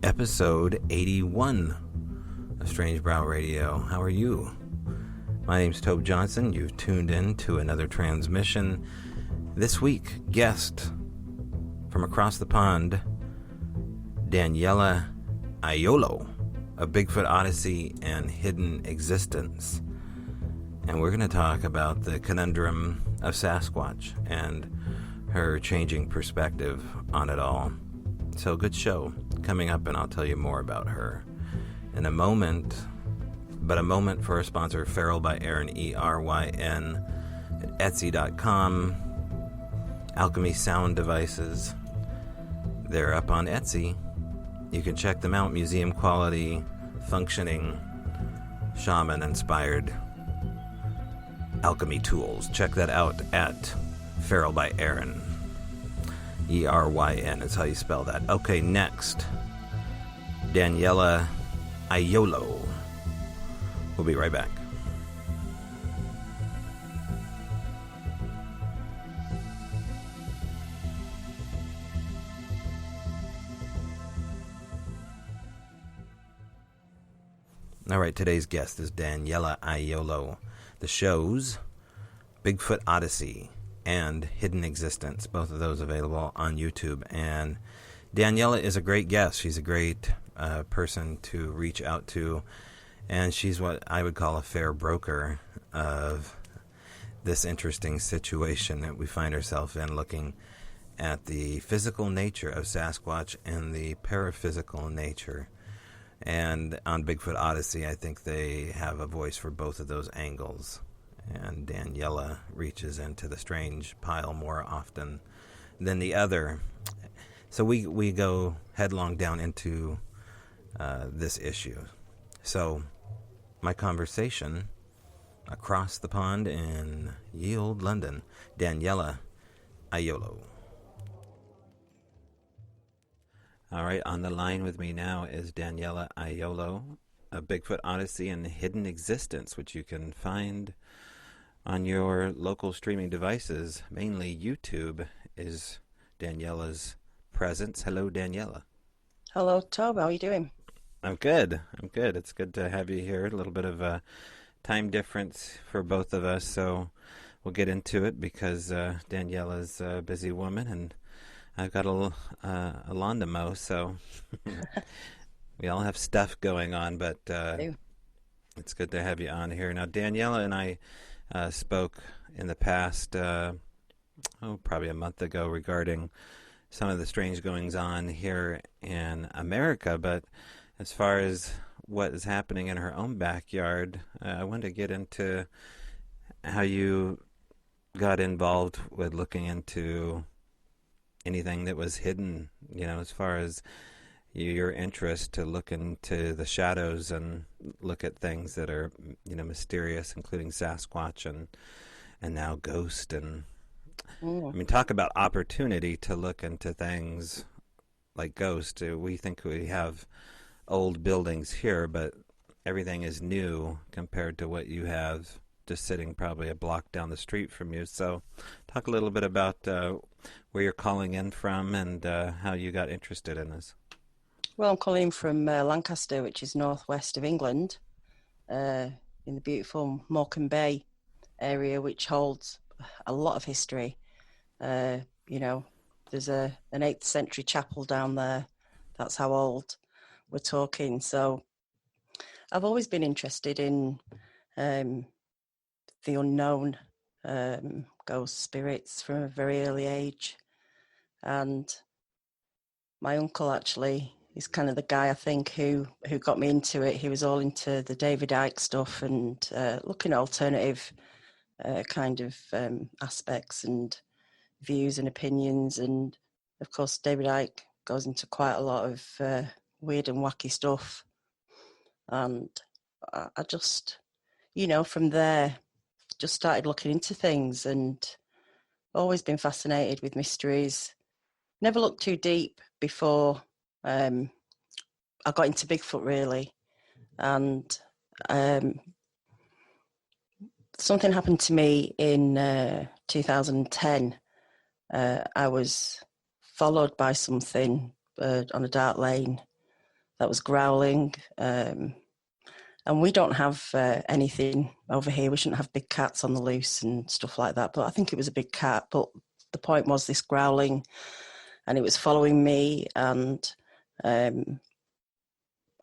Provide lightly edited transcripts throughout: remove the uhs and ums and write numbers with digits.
episode 81 of Strange Brow Radio. How are you? My name's Tobe Johnson. You've tuned in to another transmission. This week, guest from across the pond, Daniela Agliolo of Bigfoot Odyssey and Hidden Existence. And we're going to talk about the conundrum of Sasquatch and her changing perspective on it all. So, good show coming up, and I'll tell you more about her in a moment. But a moment for our sponsor, Feral by Aaron, E-R-Y-N, at Etsy.com. Alchemy Sound Devices. They're up on Etsy. You can check them out. Museum quality, functioning, shaman-inspired alchemy tools. Check that out at Feral by Aaron. E-R-Y-N is how you spell that. Okay, next, Daniela Agliolo. We'll be right back. All right, today's guest is Daniela Agliolo. The shows Bigfoot Odyssey and Hidden Existence, both of those available on YouTube. And Daniela is a great guest. She's a great person to reach out to, and she's what I would call a fair broker of this interesting situation that we find ourselves in, looking at the physical nature of Sasquatch and the paraphysical nature. And on Bigfoot Odyssey, I think they have a voice for both of those angles. And Daniela reaches into the strange pile more often than the other. So we go headlong down into this issue. So my conversation across the pond in ye olde London, Daniela Agliolo. All right, on the line with me now is Daniela Agliolo of Bigfoot Odyssey and Hidden Existence, which you can find on your local streaming devices. Mainly YouTube is Daniela's presence. Hello, Daniela. Hello, Tobe. How are you doing? I'm good. It's good to have you here. A little bit of a time difference for both of us, so we'll get into it because Daniela's a busy woman and I've got a lawn to mow, so we all have stuff going on, but it's good to have you on here. Now, Daniela and I spoke in the past, probably a month ago, regarding some of the strange goings-on here in America, but as far as what is happening in her own backyard, I wanted to get into how you got involved with looking into anything that was hidden, as far as your interest to look into the shadows and look at things that are, mysterious, including Sasquatch and now ghost. And I mean, talk about opportunity to look into things like ghost. We think we have old buildings here, but everything is new compared to what you have just sitting probably a block down the street from you. So talk a little bit about where you're calling in from and how you got interested in this. Well, I'm calling from Lancaster, which is northwest of England, in the beautiful Morecambe Bay area, which holds a lot of history. There's an 8th century chapel down there. That's how old we're talking. So I've always been interested in the unknown, ghost spirits from a very early age. And my uncle actually is kind of the guy, I think, who got me into it. He was all into the David Icke stuff and looking at alternative kind of aspects and views and opinions. And, of course, David Icke goes into quite a lot of weird and wacky stuff. And I just, from there, just started looking into things and always been fascinated with mysteries. Never looked too deep before I got into Bigfoot, really. And something happened to me in 2010. I was followed by something on a dark lane, that was growling. And we don't have anything over here. We shouldn't have big cats on the loose and stuff like that. But I think it was a big cat. But the point was this growling, and it was following me, and I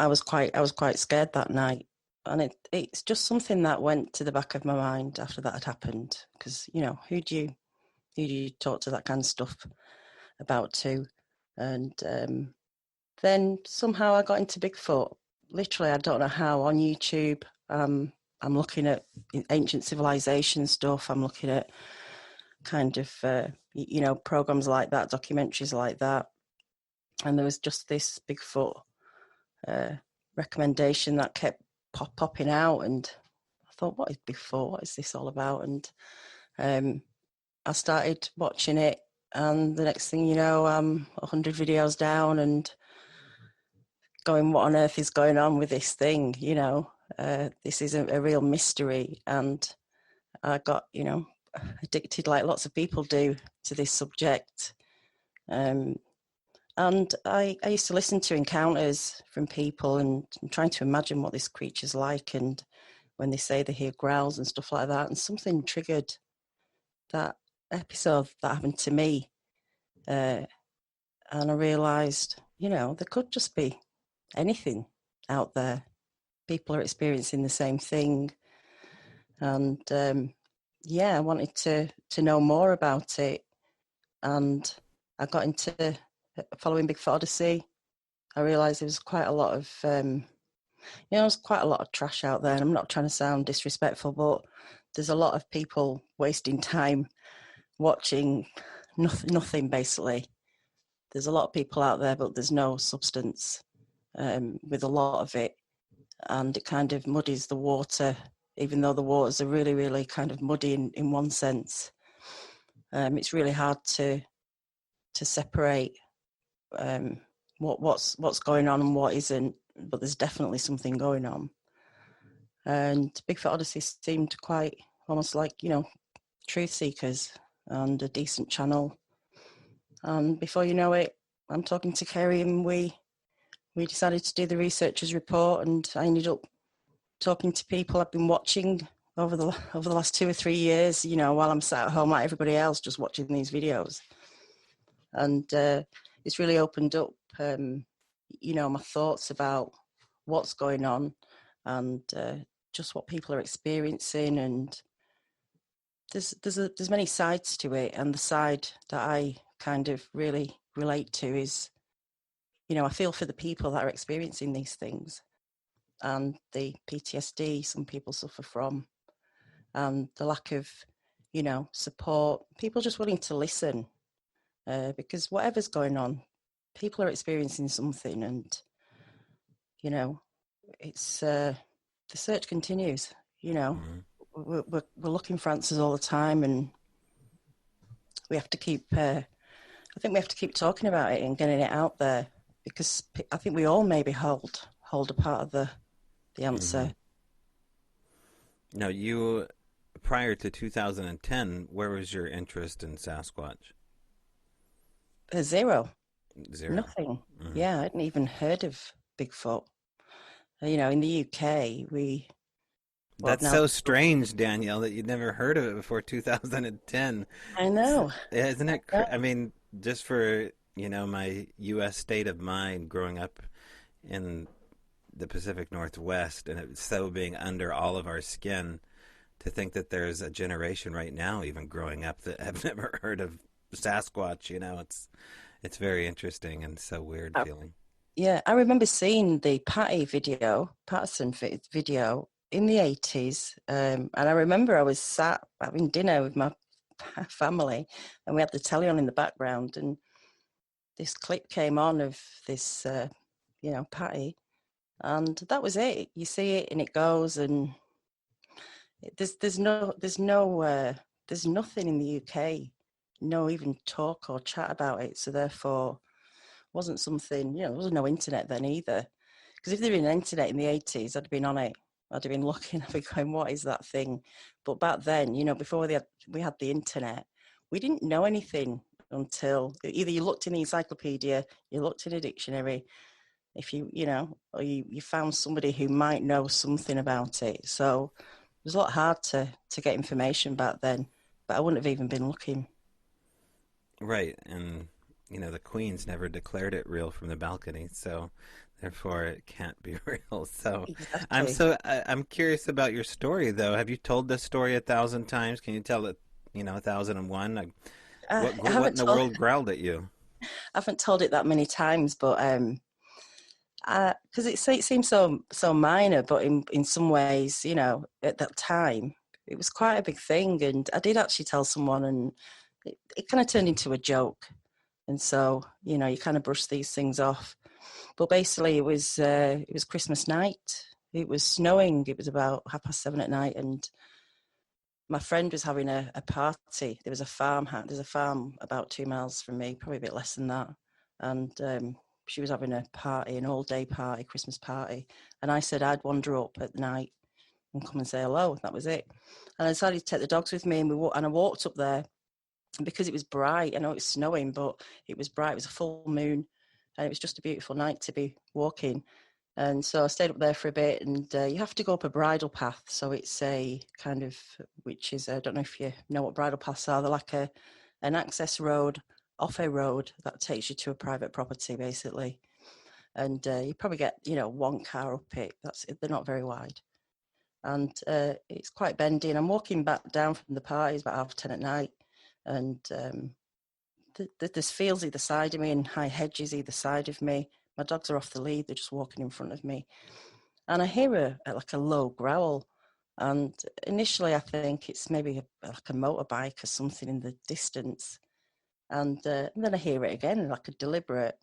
was quite scared that night. And it's just something that went to the back of my mind after that had happened. Because, you know, who do you talk to that kind of stuff about too? And then somehow I got into Bigfoot. Literally, I don't know how, on YouTube. I'm looking at ancient civilization stuff. I'm looking at kind of, programs like that, documentaries like that. And there was just this Bigfoot recommendation that kept popping out. And I thought, what is Bigfoot? What is this all about? And I started watching it. And the next thing you know, I'm 100 videos down and going, what on earth is going on with this thing? This is a real mystery. And I got, addicted like lots of people do to this subject. And I used to listen to encounters from people and I'm trying to imagine what this creature's like. And when they say they hear growls and stuff like that, and something triggered that episode that happened to me. And I realised, there could just be anything out there. People are experiencing the same thing. And I wanted to know more about it. And I got into following Bigfoot Odyssey. I realised there was quite a lot of, there's quite a lot of trash out there. And I'm not trying to sound disrespectful, but there's a lot of people wasting time watching nothing basically. There's a lot of people out there, but there's no substance with a lot of it. And it kind of muddies the water, even though the waters are really, really kind of muddy in one sense. It's really hard to separate what's going on and what isn't, but there's definitely something going on. And Bigfoot Odyssey seemed quite almost like, truth seekers and a decent channel. And before you know it, I'm talking to Kerry and we decided to do the researcher's report, and I ended up talking to people I've been watching over the last 2 or 3 years, while I'm sat at home like everybody else just watching these videos. And it's really opened up, my thoughts about what's going on and just what people are experiencing. And there's many sides to it, and the side that I kind of really relate to is, I feel for the people that are experiencing these things and the PTSD some people suffer from, and the lack of, support. People just willing to listen, because whatever's going on, people are experiencing something, and, it's the search continues. Mm-hmm. We're looking for answers all the time, and we have to keep. I think we have to keep talking about it and getting it out there, because I think we all maybe hold a part of the answer. Mm-hmm. Now, you, prior to 2010, where was your interest in Sasquatch? Zero. Zero. Nothing. Mm-hmm. Yeah, I hadn't even heard of Bigfoot. In the UK, That's now. so strange, Danielle, that you'd never heard of it before 2010. I know. Isn't it? I mean, just for, my U.S. state of mind growing up in the Pacific Northwest and it so being under all of our skin, to think that there's a generation right now even growing up that have never heard of Sasquatch, it's very interesting and so weird feeling. Yeah, I remember seeing the Patterson video in the 80s. And I remember I was sat having dinner with my family and we had the telly on in the background, and this clip came on of this, Patty, and that was it. You see it and it goes, and there's nothing in the UK, no even talk or chat about it. So therefore, wasn't something, there wasn't no internet then either. Because if there'd been an internet in the 80s, I'd have been on it. I'd have been looking, I'd be going, what is that thing? But back then, before we had the internet, we didn't know anything until either you looked in the encyclopedia, you looked in a dictionary, if you know, or you found somebody who might know something about it. So it was a lot hard to get information back then, but I wouldn't have even been looking. Right, and the Queen's never declared it real from the balcony, so therefore it can't be real. So Exactly. I'm curious about your story, though. Have you told this story 1,000 times? Can you tell it, 1,001? Like, I what in haven't the told world growled at you? I haven't told it that many times, but because it seems so minor, but in some ways, you know, at that time, it was quite a big thing, and I did actually tell someone, and it kind of turned into a joke, and so you know, you kind of brush these things off. But basically, it was Christmas night. It was snowing. It was about 7:30 at night, and my friend was having a party. There was a farm. There's a farm about 2 miles from me, probably a bit less than that. And she was having a party, an all-day party, Christmas party. And I said I'd wander up at night and come and say hello. That was it. And I decided to take the dogs with me, and I walked up there because it was bright. I know it was snowing, but it was bright. It was a full moon, and it was just a beautiful night to be walking. And so I stayed up there for a bit, and you have to go up a bridle path. So it's a kind of, which is, I don't know if you know what bridle paths are. They're like an access road off a road that takes you to a private property, basically. And you probably get, you know, one car up it. They're not very wide. And it's quite bendy. And I'm walking back down from the party, it's about 10:30 at night. And there's fields either side of me and high hedges either side of me. My dogs are off the lead, they're just walking in front of me. And I hear like a low growl. And initially, I think it's maybe like a motorbike or something in the distance. And then I hear it again, like a deliberate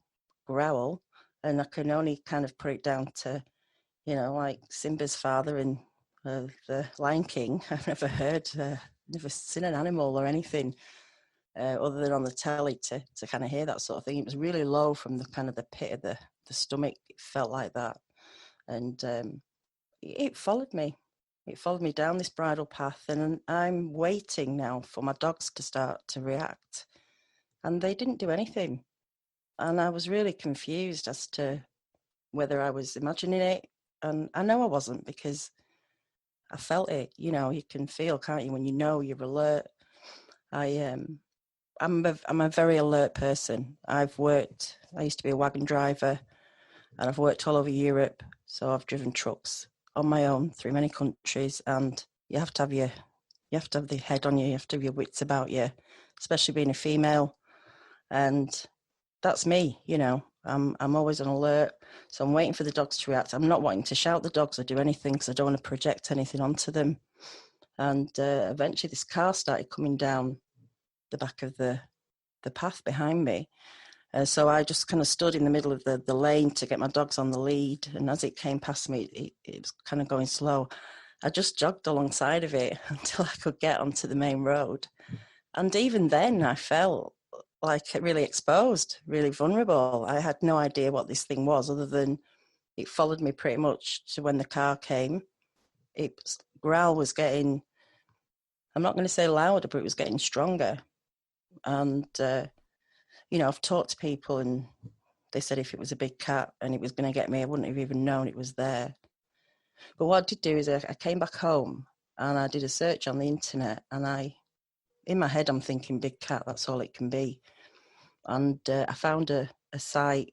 growl. And I can only kind of put it down to, you know, like Simba's father in the Lion King. I've never seen an animal or anything other than on the telly to kind of hear that sort of thing. It was really low from the kind of the pit of the stomach. It felt like that. And it followed me. It followed me down this bridle path, and I'm waiting now for my dogs to start to react. And they didn't do anything. And I was really confused as to whether I was imagining it. And I know I wasn't because I felt it. You know, you can feel, can't you, when you know you're alert. I I'm a very alert person. I used to be a wagon driver, and I've worked all over Europe. So I've driven trucks on my own through many countries, and you have to have the head on you. You have to have your wits about you, especially being a female. And that's me, you know. I'm always on alert, so I'm waiting for the dogs to react. I'm not wanting to shout the dogs or do anything because I don't want to project anything onto them. And eventually, this car started coming down the back of the path behind me. So I just kind of stood in the middle of the lane to get my dogs on the lead. And as it came past me, it was kind of going slow. I just jogged alongside of it until I could get onto the main road. And even then, I felt like really exposed, really vulnerable. I had no idea what this thing was other than it followed me pretty much to when the car came. Its growl was getting, I'm not going to say louder, but it was getting stronger. And, you know, I've talked to people and they said if it was a big cat and it was going to get me, I wouldn't have even known it was there. But what I did do is I came back home and I did a search on the internet, and in my head, I'm thinking big cat, that's all it can be. And I found a site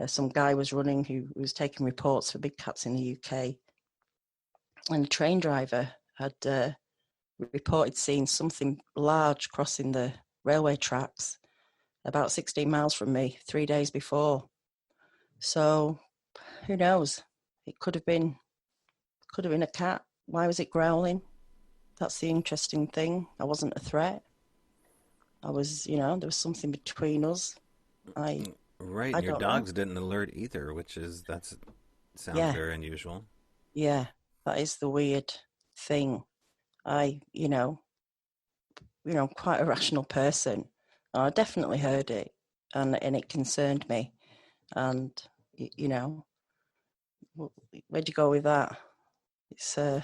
some guy was running who was taking reports for big cats in the UK. And a train driver had reported seeing something large crossing the railway tracks about 16 miles from me 3 days before. So who knows? It could have been a cat. Why was it growling? That's the interesting thing. I wasn't a threat. I was, you know, there was something between us. I Right, I and your don't know. dogs didn't alert either, that's sounds Yeah, very unusual. yeah. That is the weird thing. I, quite a rational person. I definitely heard it, and it concerned me. And you know, where'd you go with that? It's they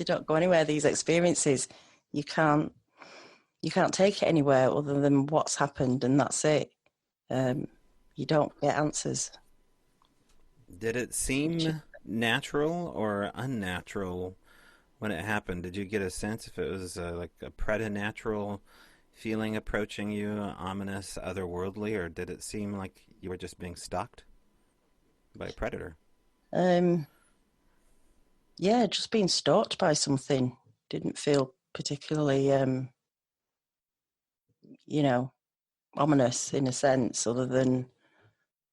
don't go anywhere. These experiences, you can't you can't take it anywhere other than what's happened, and that's it. Um, you don't get answers. Did it which seem natural or unnatural when it happened? Did you get a sense if it was like a preternatural feeling approaching you, ominous, otherworldly, or did it seem like you were just being stalked by a predator? um, yeah, just being stalked by something didn't feel particularly, you know, ominous in a sense, other than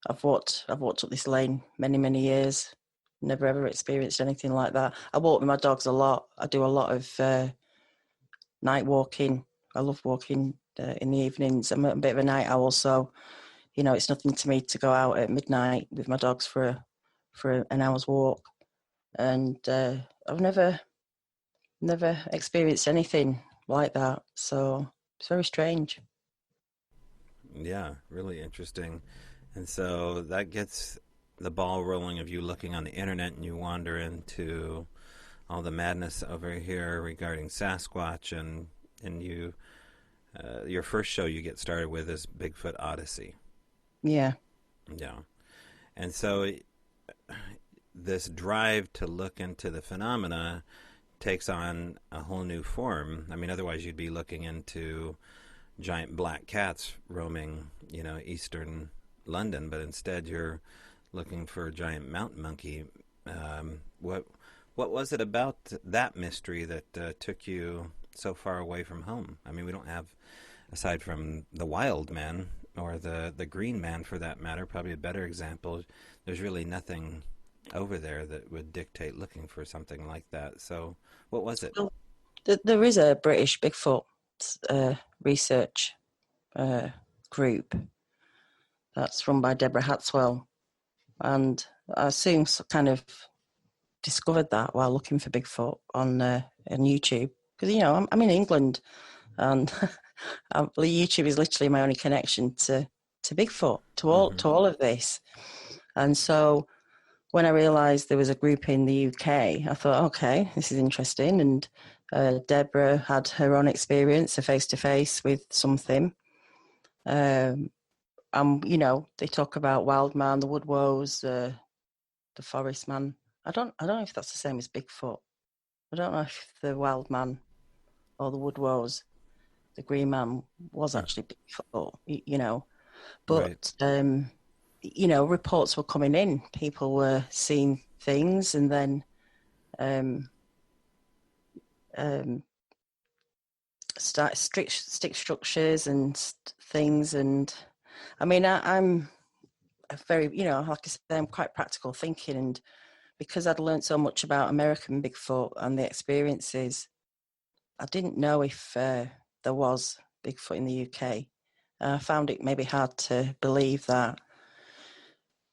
I've walked up this lane many years. Never ever experienced anything like that. I walk with my dogs a lot. I do a lot of night walking. I love walking in the evenings. I'm a bit of a night owl, so it's nothing to me to go out at midnight with my dogs for an hour's walk. And I've never experienced anything like that. So it's very strange. Yeah, really interesting. And so that gets the ball rolling of you looking on the internet and you wander into all the madness over here regarding Sasquatch and you your first show you get started with is Bigfoot Odyssey. Yeah, Yeah. And so this drive to look into the phenomena takes on a whole new form. I mean, otherwise you'd be looking into giant black cats roaming, eastern London, but instead you're looking for a giant mountain monkey. What was it about that mystery that took you so far away from home? I mean, we don't have, aside from the wild man or the green man for that matter, probably a better example. There's really nothing over there that would dictate looking for something like that. So, what was it? well, there is a British Bigfoot uh, research uh, group that's run by Deborah Hatswell, and I soon kind of discovered that while looking for Bigfoot on YouTube, because I'm in England, and YouTube is literally my only connection to Bigfoot, to all Mm-hmm. to all of this. And so when I realised there was a group in the UK, I thought, okay, this is interesting. And Deborah had her own experience, a face to face with something. Um, they talk about wild man, the wood woes, the forest man. I don't know if that's the same as Bigfoot. I don't know if the wild man or the wood woes, the green man, was Hmm. actually Bigfoot. Right. But reports were coming in. People were seeing things, and then um, um, stick structures and things. And I mean, I'm a very, like I said, I'm quite practical thinking, and because I'd learned so much about American Bigfoot and the experiences, I didn't know if there was Bigfoot in the UK. I found it maybe hard to believe that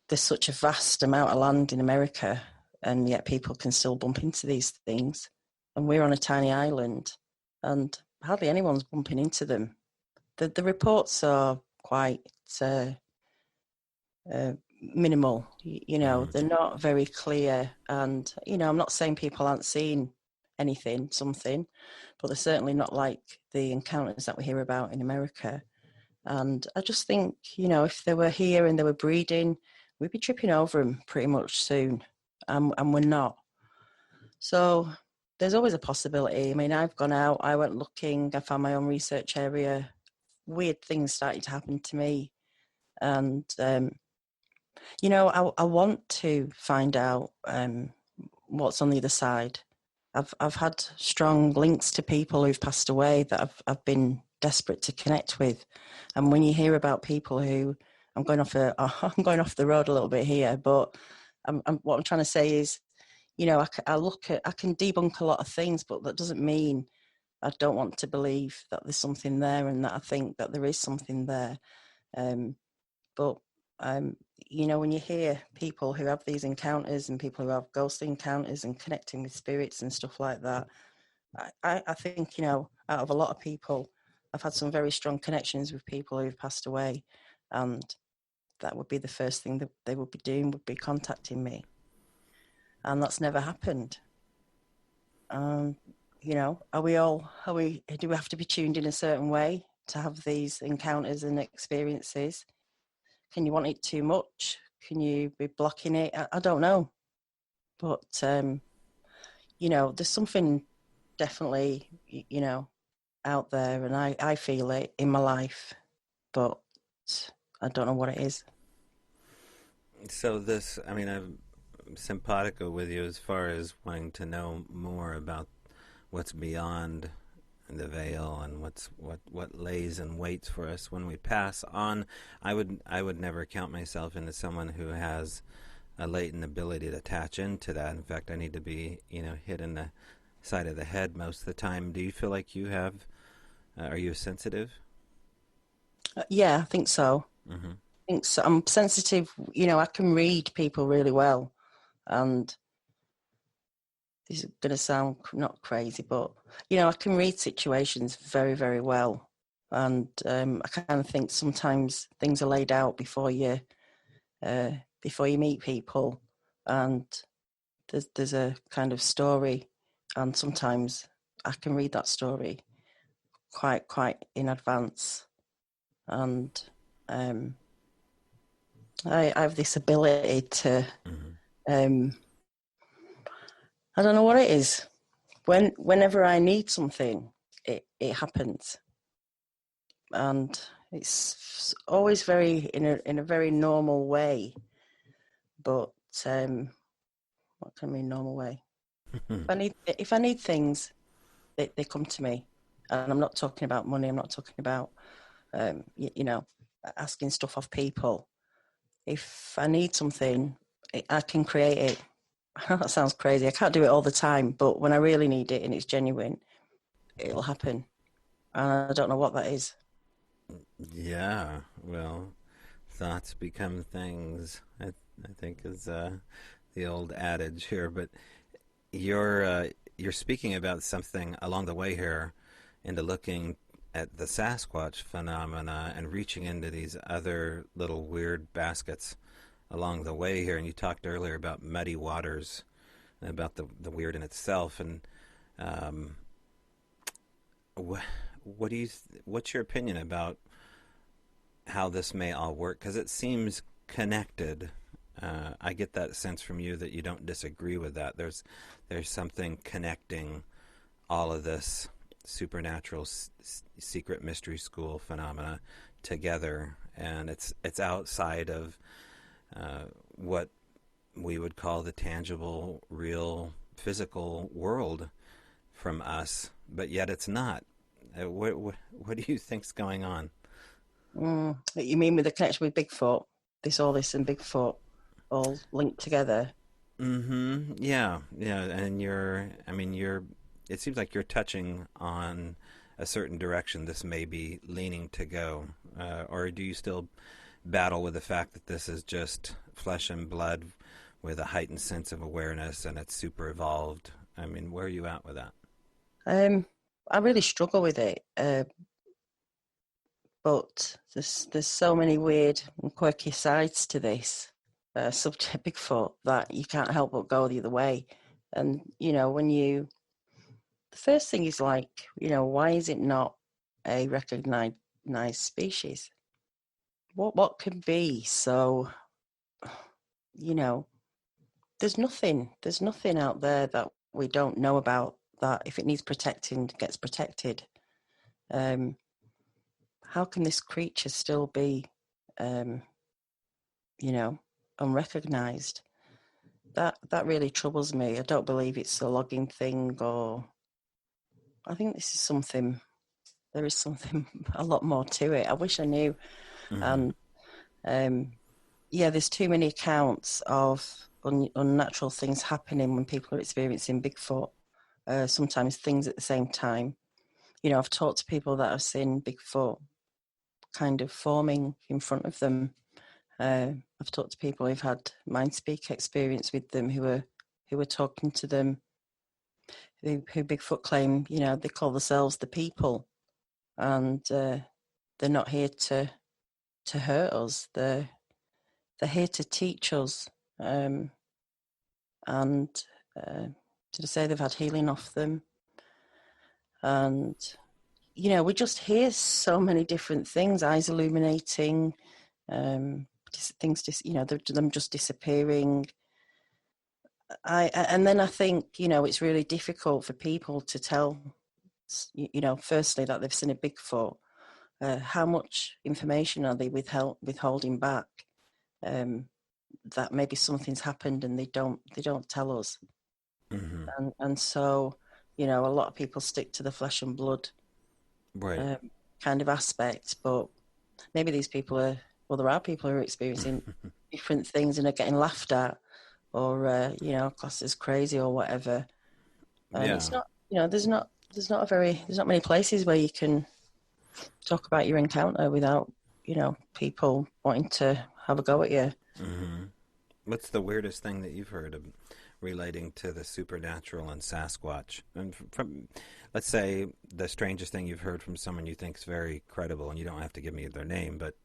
there's such a vast amount of land in America, and yet people can still bump into these things. And we're on a tiny island, and hardly anyone's bumping into them. The reports are quite uh, uh, minimal. Mm-hmm. They're not very clear. And I'm not saying people aren't seeing something, but they're certainly not like the encounters that we hear about in America. And I just think, if they were here and they were breeding, we'd be tripping over them pretty much soon. And we're not. So there's always a possibility. I mean, I've gone out, I went looking, I found my own research area. Weird things started to happen to me. And, I want to find out what's on the other side. I've had strong links to people who've passed away that I've been desperate to connect with, and when you hear about people who I'm going off I'm going off the road a little bit here, but what I'm trying to say is, I can debunk a lot of things, but that doesn't mean I don't want to believe that there's something there and that I think that there is something there. Um, but um, when you hear people who have these encounters and people who have ghost encounters and connecting with spirits and stuff like that, I think, out of a lot of people, I've had some very strong connections with people who've passed away, and that would be the first thing that they would be doing, would be contacting me. And that's never happened. Um, do we have to be tuned in a certain way to have these encounters and experiences? Can you want it too much? Can you be blocking it? I don't know. But, there's something definitely, out there, and I feel it in my life, but I don't know what it is. So this, I mean, I'm simpatico with you as far as wanting to know more about what's beyond the veil and what lays and waits for us when we pass on. I would never count myself into someone who has a latent ability to attach into that. In fact, I need to be, hit in the side of the head most of the time. Do you feel like you have? Are you sensitive? Yeah, I think so. Mm-hmm. I think so. I'm sensitive. I can read people really well, and this is going to sound not crazy, but I can read situations very, very well, and I kind of think sometimes things are laid out before you meet people, and there's a kind of story, and sometimes I can read that story quite in advance, and um, I have this ability to Mm-hmm. um, I don't know what it is. Whenever I need something, it happens, and it's always very in a very normal way. But what can I mean normal way? If I need things, they come to me, and I'm not talking about money. I'm not talking about asking stuff off people. If I need something, I can create it. That sounds crazy. I can't do it all the time, but when I really need it and it's genuine, it'll happen. And I don't know what that is. Yeah. Well, thoughts become things. I think is the old adage here. But you're speaking about something along the way here, into looking at the Sasquatch phenomena and reaching into these other little weird baskets along the way here. And you talked earlier about muddy waters, and about the weird in itself. And um, what do you? What's your opinion about how this may all work? Because it seems connected. I get that sense from you that you don't disagree with that. There's something connecting all of this supernatural secret mystery school phenomena together, and it's outside of what we would call the tangible, real, physical world from us, but yet it's not. What do you think's going on? You mean with the connection with Bigfoot? This and Bigfoot all linked together. Mm-hmm. Yeah, yeah, and I mean, it seems like you're touching on a certain direction this may be leaning to go. Or do you still battle with the fact that this is just flesh and blood with a heightened sense of awareness and it's super evolved? I mean, where are you at with that? Um, I really struggle with it, but there's so many weird and quirky sides to this subject Bigfoot that you can't help but go the other way. And the first thing is like, why is it not a recognized species? What can be so, you know, there's nothing out there that we don't know about, that if it needs protecting gets protected. Um, how can this creature still be, um, you know, unrecognized? That really troubles me. I don't believe it's a logging thing, or I think this is something. There is something a lot more to it. I wish I knew. Mm-hmm. And yeah, there's too many accounts of unnatural things happening when people are experiencing Bigfoot. Sometimes things at the same time. I've talked to people that have seen Bigfoot kind of forming in front of them. I've talked to people who've had mind speak experience with them, who are talking to them, who Bigfoot claim, they call themselves the people, and they're not here to hurt us. They're here to teach us. And did I say they've had healing off them? And we just hear so many different things. Eyes illuminating, them just disappearing. And then I think, it's really difficult for people to tell, firstly that they've seen a Bigfoot. How much information are they withholding back? That maybe something's happened and they don't tell us. Mm-hmm. And so, a lot of people stick to the flesh and blood Right. kind of aspect, but maybe these people there are people who are experiencing different things and are getting laughed at, or classed as crazy or whatever. And Yeah. it's not, there's not many places where you can talk about your encounter without, people wanting to have a go at you. Mm-hmm. What's the weirdest thing that you've heard of relating to the supernatural and Sasquatch? And from, let's say, the strangest thing you've heard from someone you think is very credible, and you don't have to give me their name, but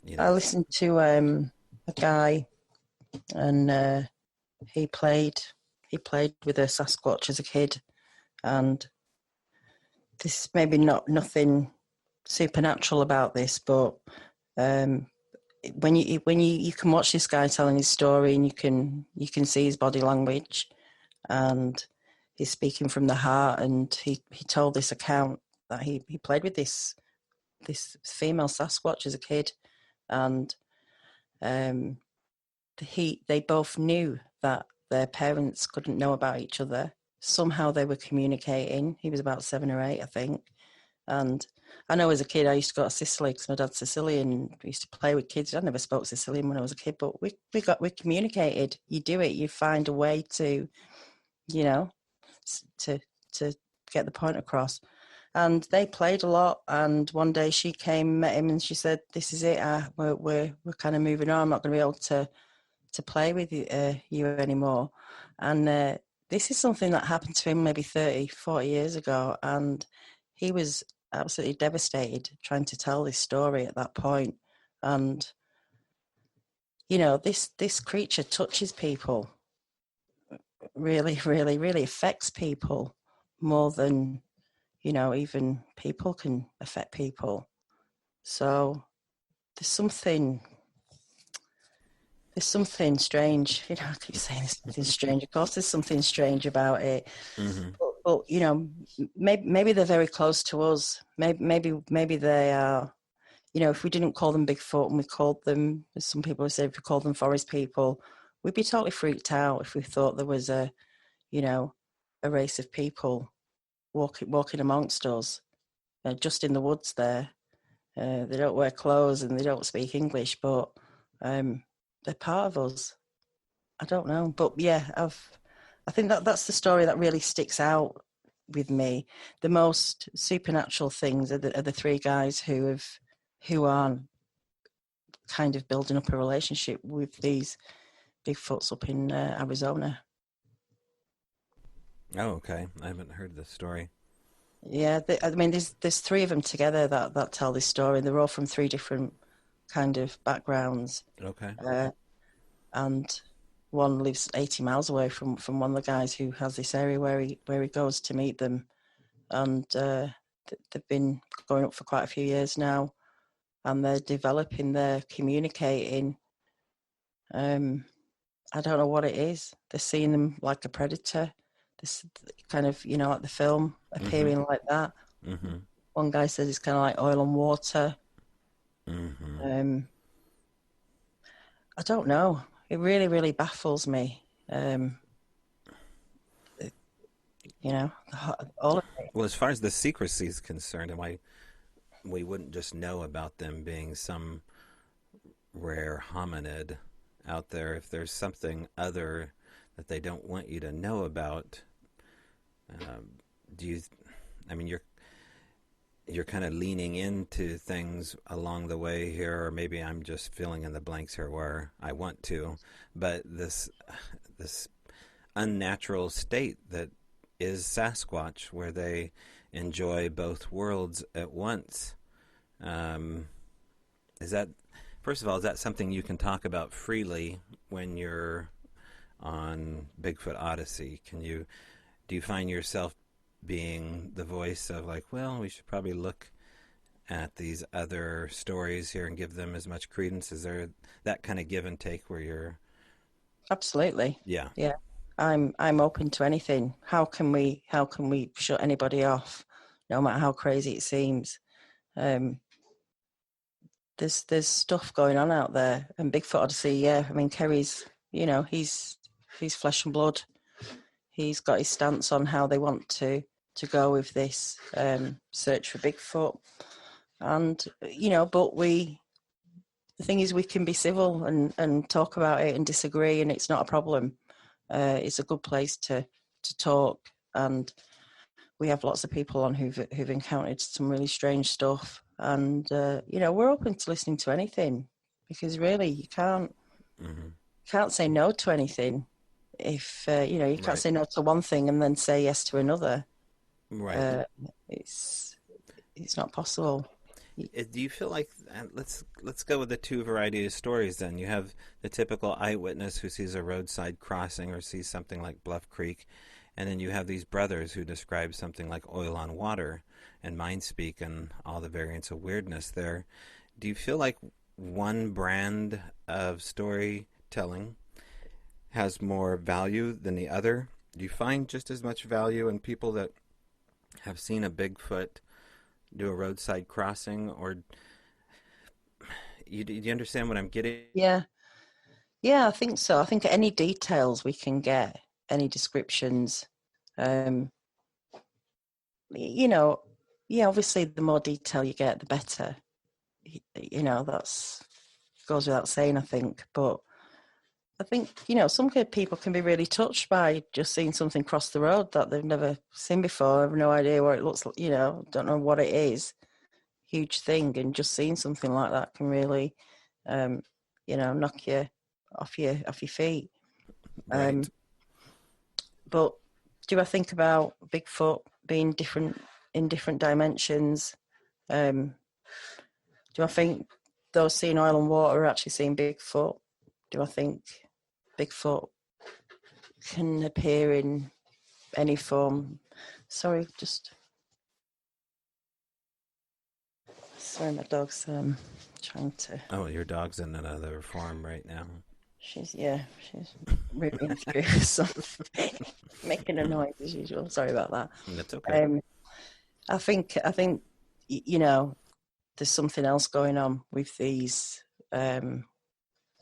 you I know. listened to a guy, and he played he played with a Sasquatch as a kid, and this maybe nothing supernatural about this, but um, when you can watch this guy telling his story, and you can see his body language, and he's speaking from the heart, and he told this account that he played with this female Sasquatch as a kid, and um, they both knew that their parents couldn't know about each other. Somehow they were communicating. He was about 7 or 8, I think. And I know as a kid I used to go to Sicily because my dad's Sicilian. We used to play with kids. I never spoke Sicilian when I was a kid, but we communicated. You do it. You find a way to, you know, to get the point across. And they played a lot. And one day she came, met him, and she said, "This is it. We're kind of moving on. I'm not going to be able to play with you anymore." And this is something that happened to him maybe 30, 40 years ago. And he was absolutely devastated trying to tell this story at that point. And, this creature touches people, really, really, really affects people more than, even people can affect people. So there's something strange. I keep saying there's something strange. Of course, there's something strange about it. Mm-hmm. But maybe they're very close to us. Maybe they are. If we didn't call them Bigfoot and we called them, as some people have said, if we called them forest people, we'd be totally freaked out if we thought there was a race of people walking amongst us, just in the woods there. They don't wear clothes and they don't speak English, but they're part of us. I don't know, but yeah, I think that's the story that really sticks out with me. The most supernatural things are the three guys who are kind of building up a relationship with these Bigfoots up in Arizona. Oh, okay. I haven't heard this story. Yeah, I mean, there's three of them together that tell this story. They're all from three different kind of backgrounds, Okay. and one lives 80 miles away from one of the guys who has this area where he goes to meet them, and they've been going up for quite a few years now, and they're developing, they're communicating. I don't know what it is. They're seeing them like a predator. This kind of, like the film, Mm-hmm. appearing like that. Mm-hmm. One guy says it's kind of like oil and water. Mm-hmm. Um, I don't know. It really, really baffles me. All of it. Well, as far as the secrecy is concerned, and why we wouldn't just know about them being some rare hominid out there, if there's something other that they don't want you to know about, do you? I mean, you're kind of leaning into things along the way here, or maybe I'm just filling in the blanks here where I want to. But this unnatural state that is Sasquatch, where they enjoy both worlds at once, is that, first of all, is that something you can talk about freely when you're on Bigfoot Odyssey? Do you find yourself being the voice of like, well, we should probably look at these other stories here and give them as much credence? Is there that kind of give and take where you're, Absolutely. yeah. Yeah. I'm open to anything. How can we shut anybody off, no matter how crazy it seems? Um, there's stuff going on out there, and Bigfoot Odyssey. Yeah, I mean Kerry's. He's flesh and blood. He's got his stance on how they want to go with this search for Bigfoot, and but the thing is we can be civil and talk about it and disagree, and it's not a problem. It's a good place to talk, and we have lots of people on who've encountered some really strange stuff, and we're open to listening to anything, because really you Hmm. can't say no to anything. If you can't Right. say no to one thing and then say yes to another, Right. uh, it's it's not possible. Do you feel like let's go with the two variety of stories then? You have the typical eyewitness who sees a roadside crossing or sees something like Bluff Creek, and then you have these brothers who describe something like oil on water and mind speak and all the variants of weirdness there. Do you feel like one brand of storytelling has more value than the other? Do you find just as much value in people that have seen a Bigfoot do a roadside crossing, or do you understand what I'm getting? Yeah, yeah, I think so. I think any details we can get, any descriptions, um, you know, yeah, obviously the more detail you get, the better. That's goes without saying, I think. But I think, some people can be really touched by just seeing something cross the road that they've never seen before, have no idea what it looks like, don't know what it is. Huge thing, and just seeing something like that can really, um, knock you off your feet. Right. Um, but do I think about Bigfoot being different in different dimensions? Um, do I think those seeing oil and water are actually seeing Bigfoot? Do I think Bigfoot can appear in any form? Sorry, sorry, my dog's trying to. Oh, your dog's in another form right now. She's moving through something, making a noise as usual. Sorry about that. That's okay. Um, I think you know there's something else going on with these the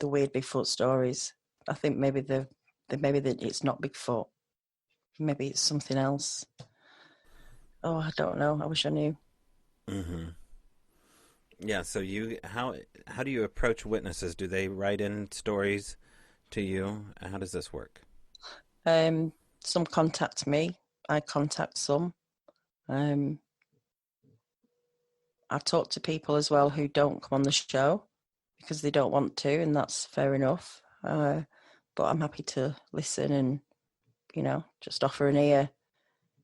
weird Bigfoot stories. I think maybe it's not Bigfoot. Maybe it's something else. Oh, I don't know. I wish I knew. Hmm. Yeah. So how do you approach witnesses? Do they write in stories to you? How does this work? Um, some contact me. I contact some. Um, I talk to people as well who don't come on the show because they don't want to, and that's fair enough. But I'm happy to listen and just offer an ear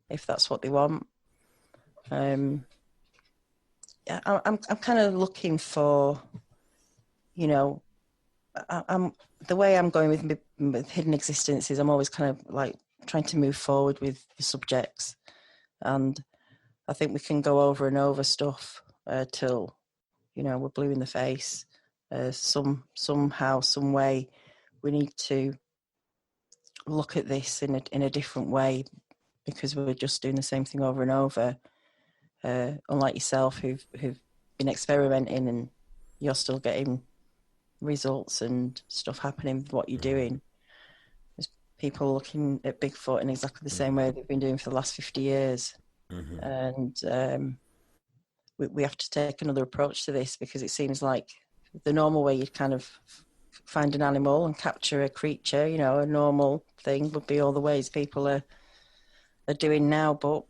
if that's what they want. Um, yeah, I'm kind of looking for, you know, I'm the way I'm going with hidden existences. I'm always kind of like trying to move forward with the subjects, and I think we can go over and over stuff till we're blue in the face. Somehow, some way, we need to look at this in a different way, because we're just doing the same thing over and over. Unlike yourself, who've been experimenting, and you're still getting results and stuff happening with what you're Hmm. doing. There's people looking at Bigfoot in exactly the same Hmm. way they've been doing for the last 50 years. Hmm. And we have to take another approach to this, because it seems like the normal way you'd kind of find an animal and capture a creature, a normal thing would be all the ways people are doing now, but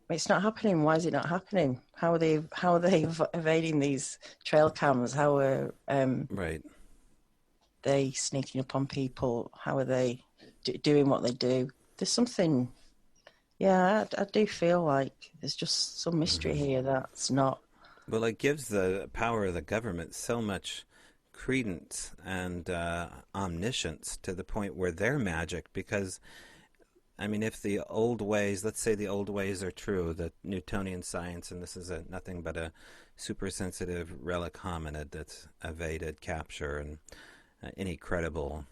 it's not happening. Why is it not happening? How are they evading these trail cams? How are Right. they sneaking up on people? How are they doing what they do? There's something. Yeah, I do feel like there's just some mystery Hmm. here that's not. Well, it gives the power of the government so much credence and omniscience to the point where they're magic because I mean, if the old ways, let's say the old ways are true, that Newtonian science, and this is nothing but a super sensitive relic hominid that's evaded capture and any credible,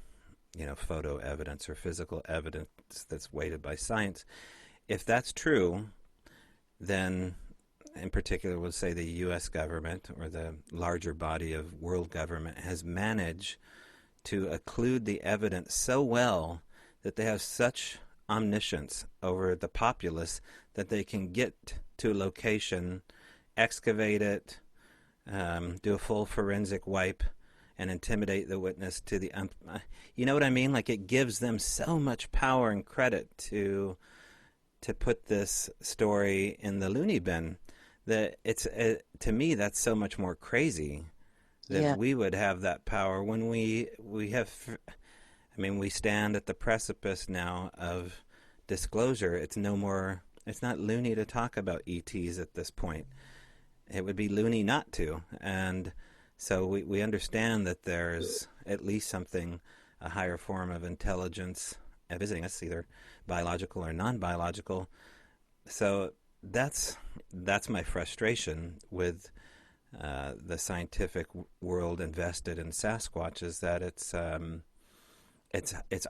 photo evidence or physical evidence that's weighted by science. If that's true, then in particular, we'll say the U.S. government or the larger body of world government has managed to occlude the evidence so well that they have such omniscience over the populace that they can get to a location, excavate it, do a full forensic wipe, and intimidate the witness to the. You know what I mean? Like it gives them so much power and credit to put this story in the loony bin that it's to me that's so much more crazy that Yeah, we would have that power when we have. I mean, we stand at the precipice now of disclosure. It's no more. It's not loony to talk about ETs at this point. It would be loony not to. And so we understand that there's at least something, a higher form of intelligence visiting us, either biological or non-biological. So that's my frustration with the scientific world invested in Sasquatch is that its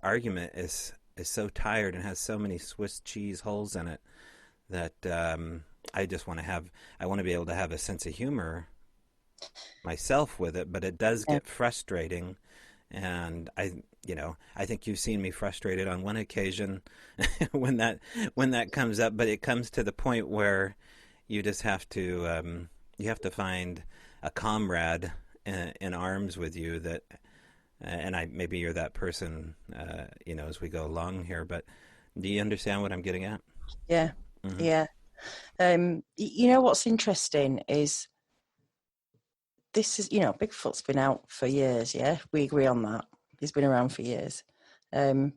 argument is so tired and has so many Swiss cheese holes in it that I just I want to be able to have a sense of humor myself with it, but it does yeah, get frustrating, and I think you've seen me frustrated on one occasion when that comes up, but it comes to the point where you just you have to find a comrade in arms with you that and I maybe you're that person as we go along here, but do you understand what I'm getting at? yeah, Hmm. yeah. You know what's interesting is this is, Bigfoot's been out for years. Yeah, we agree on that. He's been around for years.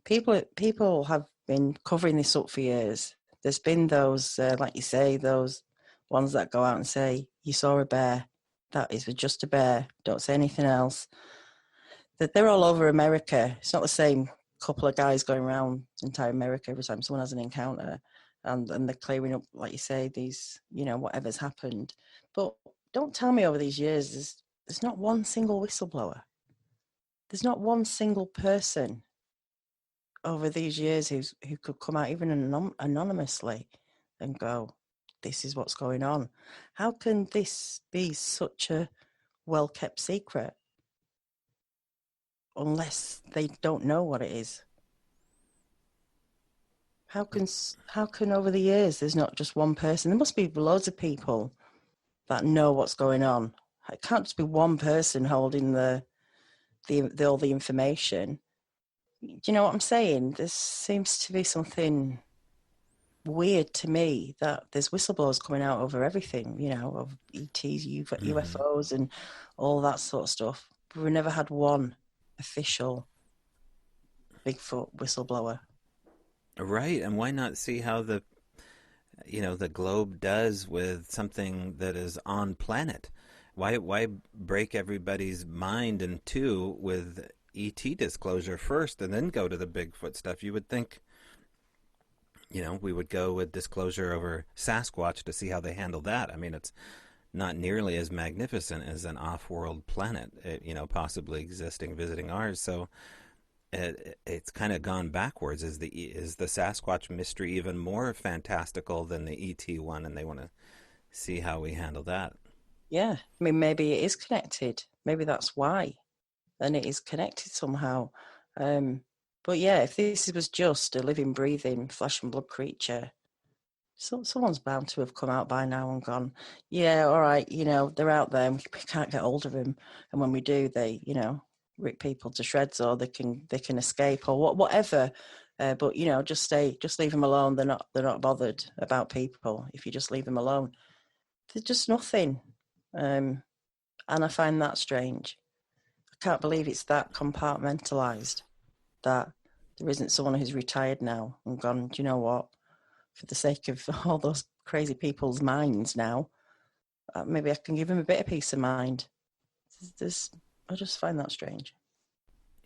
People have been covering this up for years. There's been those, like you say, those ones that go out and say, "You saw a bear. That is just a bear. Don't say anything else." That they're all over America. It's not the same couple of guys going around entire America every time someone has an encounter, and they're clearing up, like you say, these, whatever's happened. But don't tell me over these years there's not one single whistleblower. There's not one single person over these years who could come out even anonymously and go, "This is what's going on." How can this be such a well kept secret unless they don't know what it is? How can over the years there's not just one person? There must be loads of people that know what's going on. It can't just be one person holding all the information. Do you know what I'm saying? There seems to be something weird to me that there's whistleblowers coming out over everything, of ETs, Hmm. UFOs, and all that sort of stuff. But we never had one official Bigfoot whistleblower. Right, and why not see how the globe does with something that is on planet? Why break everybody's mind in two with ET disclosure first and then go to the Bigfoot stuff? You would think, we would go with disclosure over Sasquatch to see how they handle that. I mean, it's not nearly as magnificent as an off-world planet, possibly existing visiting ours. So it's kind of gone backwards. Is the Sasquatch mystery even more fantastical than the ET one? And they want to see how we handle that. Yeah, I mean, maybe it is connected. Maybe that's why, and it is connected somehow. Um, but yeah, if this was just a living, breathing, flesh and blood creature, someone's bound to have come out by now and gone, "Yeah, all right, they're out there. And we can't get hold of them, and when we do, they, rip people to shreds, or they can escape, or whatever." But just leave them alone. They're not bothered about people if you just leave them alone. There's just nothing, and I find that strange. I can't believe it's that compartmentalized that there isn't someone who's retired now and gone, "Do you know what? For the sake of all those crazy people's minds now, maybe I can give them a bit of peace of mind." This, I just find that strange.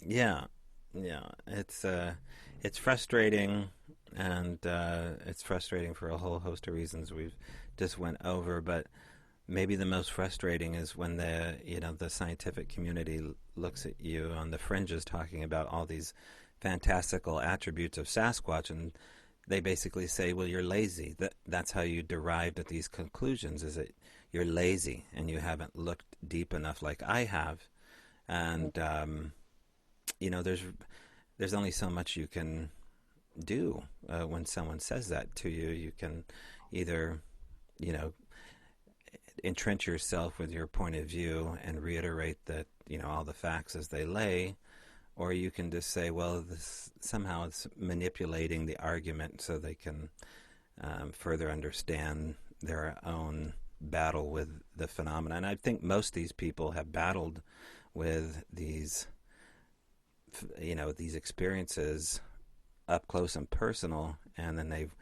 Yeah, yeah. It's frustrating and it's frustrating for a whole host of reasons we've just went over. But maybe the most frustrating is when the scientific community looks at you on the fringes talking about all these fantastical attributes of Sasquatch, and they basically say, well, you're lazy. That's how you derived at these conclusions, is that you're lazy and you haven't looked deep enough like I have. And there's only so much you can do when someone says that to you. You can either, you know, entrench yourself with your point of view and reiterate that, all the facts as they lay, or you can just say, well, this somehow it's manipulating the argument so they can further understand their own battle with the phenomena. And I think most of these people have battled with these experiences up close and personal, and then they've,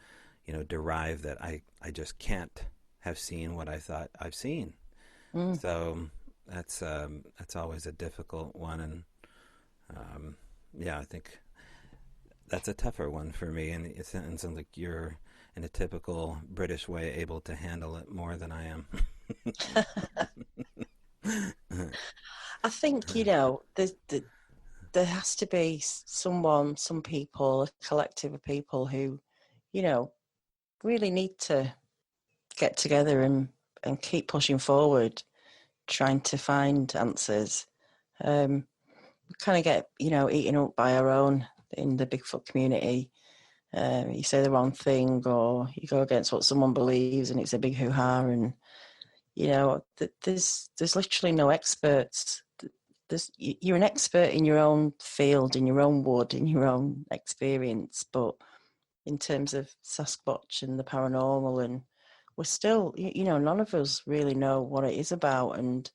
derived that I just can't have seen what I thought I've seen. Mm. So that's always a difficult one, and I think that's a tougher one for me. And it sounds like you're, in a typical British way, able to handle it more than I am. I think, there has to be some people, a collective of people who, really need to get together and keep pushing forward, trying to find answers. We kind of get, eaten up by our own in the Bigfoot community. You say the wrong thing, or you go against what someone believes, and it's a big hoo-ha. And there's literally no experts. You're an expert in your own field, in your own wood, in your own experience. But in terms of Sasquatch and the paranormal, and we're still, none of us really know what it is about, and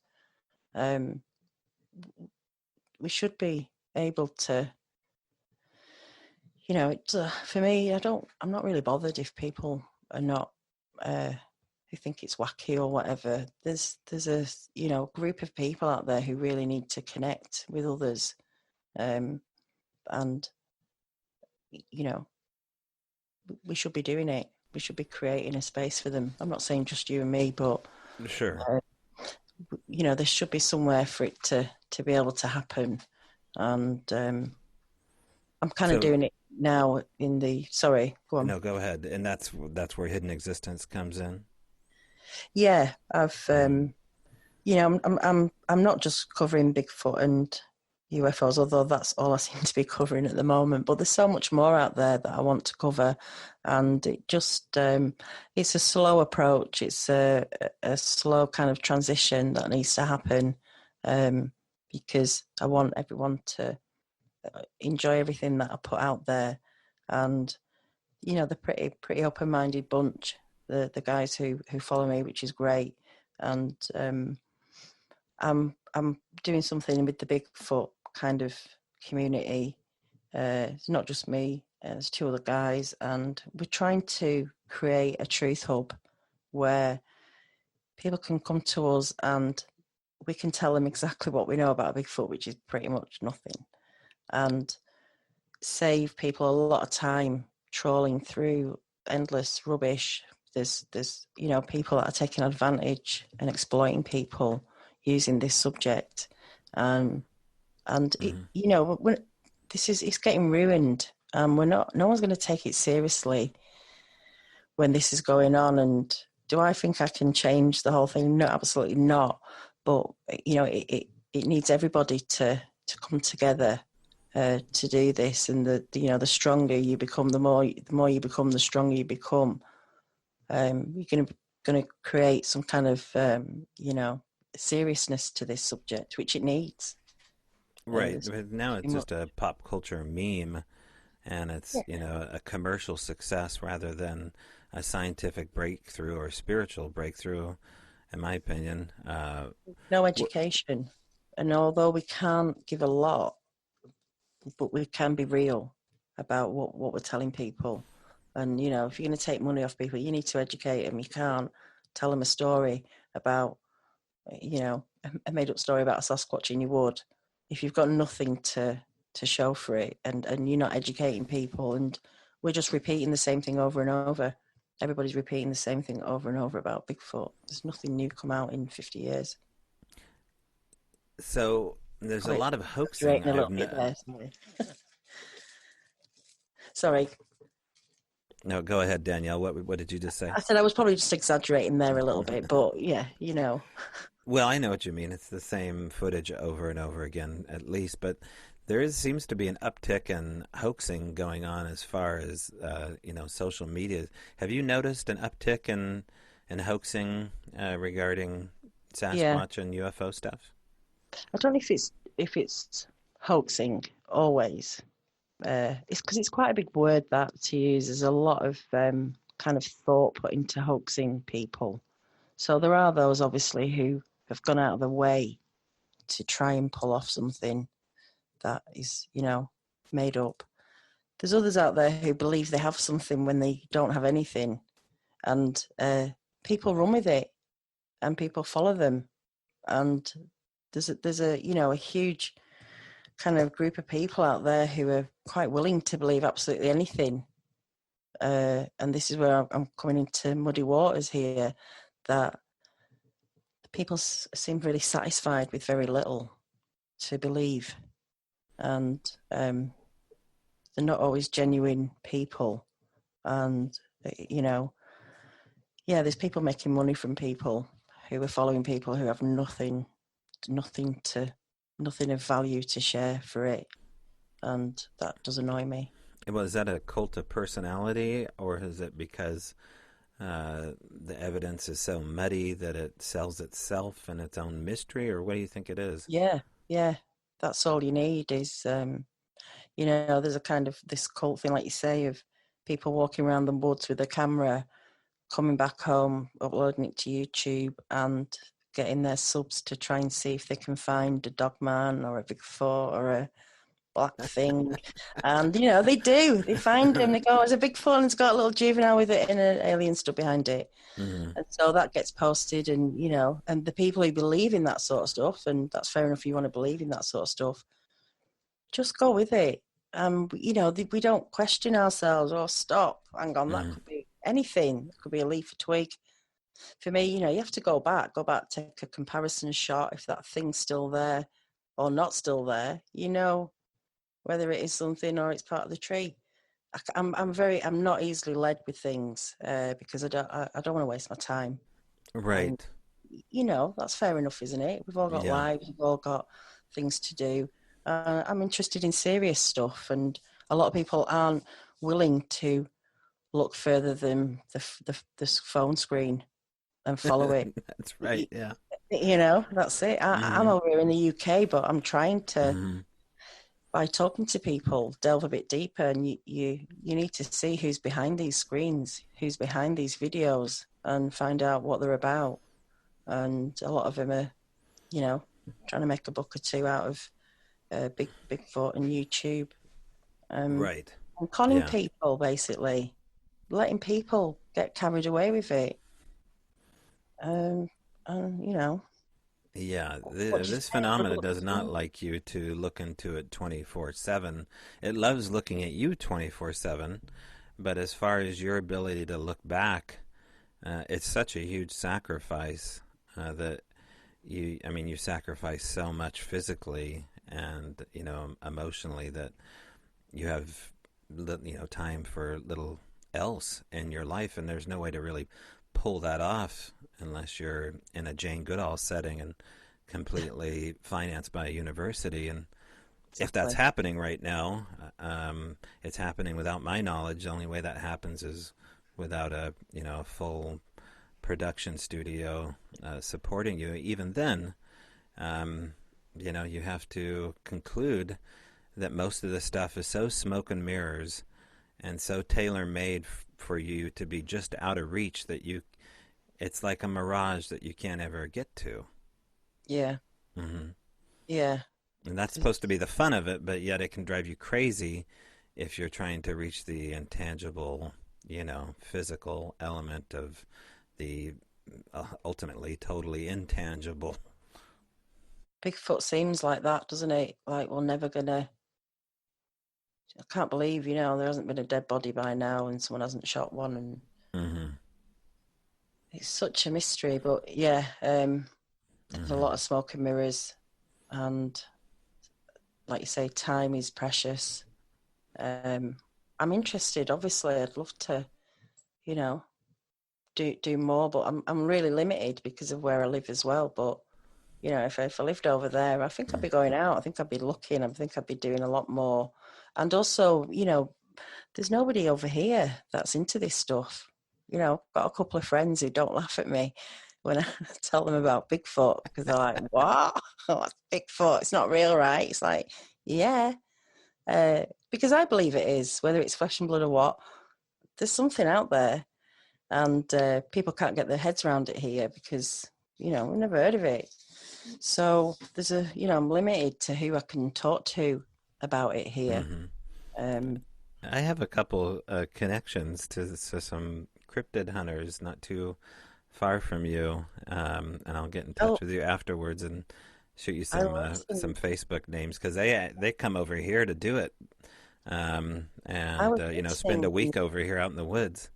we should be able to. For me, I'm not really bothered if people are not, who think it's wacky or whatever. There's a, group of people out there who really need to connect with others. And, we should be doing it. We should be creating a space for them. I'm not saying just you and me, but, Sure. There should be somewhere for it to be able to happen. And I'm kind of doing it now sorry, go on. No, go ahead. And that's where hidden existence comes in. Yeah, I've I'm not just covering Bigfoot and UFOs, although that's all I seem to be covering at the moment. But there's so much more out there that I want to cover, and it just it's a slow approach. It's a slow kind of transition that needs to happen, because I want everyone to enjoy everything that I put out there, and they're pretty open-minded bunch, the guys who follow me, which is great. And I'm doing something with the Bigfoot kind of community. It's not just me. There's two other guys, and we're trying to create a truth hub where people can come to us and we can tell them exactly what we know about Bigfoot, which is pretty much nothing, and save people a lot of time trawling through endless rubbish. There's people that are taking advantage and exploiting people using this subject, and when it's getting ruined, and no one's going to take it seriously when this is going on. And do I think I can change the whole thing? No, absolutely not. But it needs everybody to come together to do this, and the stronger you become, the more you become, the stronger you become. You're going to create some kind of seriousness to this subject, which it needs. Right. But now it's just a pop culture meme, and it's a commercial success rather than a scientific breakthrough or spiritual breakthrough, in my opinion. No education, and although we can't give a lot, but we can be real about what we're telling people. And if you're going to take money off people, you need to educate them. You can't tell them a story about a made up story about a Sasquatch in your wood if you've got nothing to show for it, and you're not educating people. And we're just repeating the same thing over and over. Everybody's repeating the same thing over and over about Bigfoot. There's nothing new come out in 50 years. So there's a Probably lot of hoaxing. exaggerating a little bit there. Sorry. No, go ahead, Danielle. What did you just say? I said I was probably just exaggerating there a little bit, but yeah, Well, I know what you mean. It's the same footage over and over again, at least. But seems to be an uptick in hoaxing going on as far as social media. Have you noticed an uptick in hoaxing regarding yeah. Sasquatch and UFO stuff? I don't know if it's hoaxing always. It's because it's quite a big word that to use. There's a lot of kind of thought put into hoaxing people. So there are those obviously who have gone out of their way to try and pull off something that is, made up. There's others out there who believe they have something when they don't have anything, and people run with it, and people follow them, and there's a huge kind of group of people out there who are quite willing to believe absolutely anything. And this is where I'm coming into muddy waters here, that people seem really satisfied with very little to believe, and they're not always genuine people. And there's people making money from people who are following people who have nothing of value to share for it, and that does annoy me. Well, is that a cult of personality, or is it because the evidence is so muddy that it sells itself in its own mystery, or what do you think it is? Yeah, that's all you need is, there's a kind of this cult thing, like you say, of people walking around the woods with a camera, coming back home, uploading it to YouTube, and getting their subs to try and see if they can find a dog man or a Bigfoot or a black thing. And, they do. They find him. They go, it's a Bigfoot and it's got a little juvenile with it and an alien stuck behind it. Hmm. And so that gets posted, and, and the people who believe in that sort of stuff, and that's fair enough if you want to believe in that sort of stuff, just go with it. We don't question ourselves or stop. Hang on, that Hmm. could be anything. It could be a leaf, a twig. For me, you have to go back, take a comparison shot. If that thing's still there or not still there, whether it is something or it's part of the tree. I'm not easily led with things because I don't want to waste my time. And Right. that's fair enough, isn't it? We've all got Yeah. lives, we've all got things to do. I'm interested in serious stuff, and a lot of people aren't willing to look further than the phone screen and follow it. That's right. Yeah. That's it. I'm Hmm. over here in the UK, but I'm trying to, Hmm. by talking to people, delve a bit deeper, and you need to see who's behind these screens, who's behind these videos, and find out what they're about. And a lot of them are, trying to make a buck or two out of Bigfoot and YouTube, Right. and conning Yeah. people, basically, letting people get carried away with it. Um, and Yeah, what do you this say? Good phenomena luck does to not you. like you to look into it 24/7. It loves looking at you 24/7, but as far as your ability to look back, it's such a huge sacrifice that you sacrifice so much physically and, emotionally that you have, time for little else in your life, and there's no way to really pull that off unless you're in a Jane Goodall setting and completely financed by a university. And if that's Exactly. happening right now, it's happening without my knowledge. The only way that happens is without a full production studio supporting you. Even then, um, you have to conclude that most of the stuff is so smoke and mirrors and so tailor made for you to be just out of reach that it's like a mirage that you can't ever get to. Yeah. Hmm. Yeah. And that's 'Cause- supposed to be the fun of it, but yet it can drive you crazy if you're trying to reach the intangible, physical element of the ultimately totally intangible. Bigfoot seems like that, doesn't it? Like we're never gonna I can't believe, there hasn't been a dead body by now and someone hasn't shot one. And Mm-hmm. it's such a mystery. But yeah, there's a Mm-hmm. lot of smoke and mirrors. And like you say, time is precious. I'm interested, obviously. I'd love to, you know, do more, but I'm really limited because of where I live as well. But if I lived over there, I think I'd be going out. I think I'd be looking. I think I'd be doing a lot more. And also, there's nobody over here that's into this stuff. I've got a couple of friends who don't laugh at me when I tell them about Bigfoot because they're like, "What? What's Bigfoot? It's not real, right?" It's like, yeah, because I believe it is, whether it's flesh and blood or what. There's something out there, and people can't get their heads around it here because we've never heard of it. So I'm limited to who I can talk to about it here. Mm-hmm. Um, I have a couple connections to some cryptid hunters not too far from you, and I'll get in touch oh, with you afterwards and shoot you I some listened. Facebook names because they come over here to do it, I and was spend a listening. week over here out in the woods.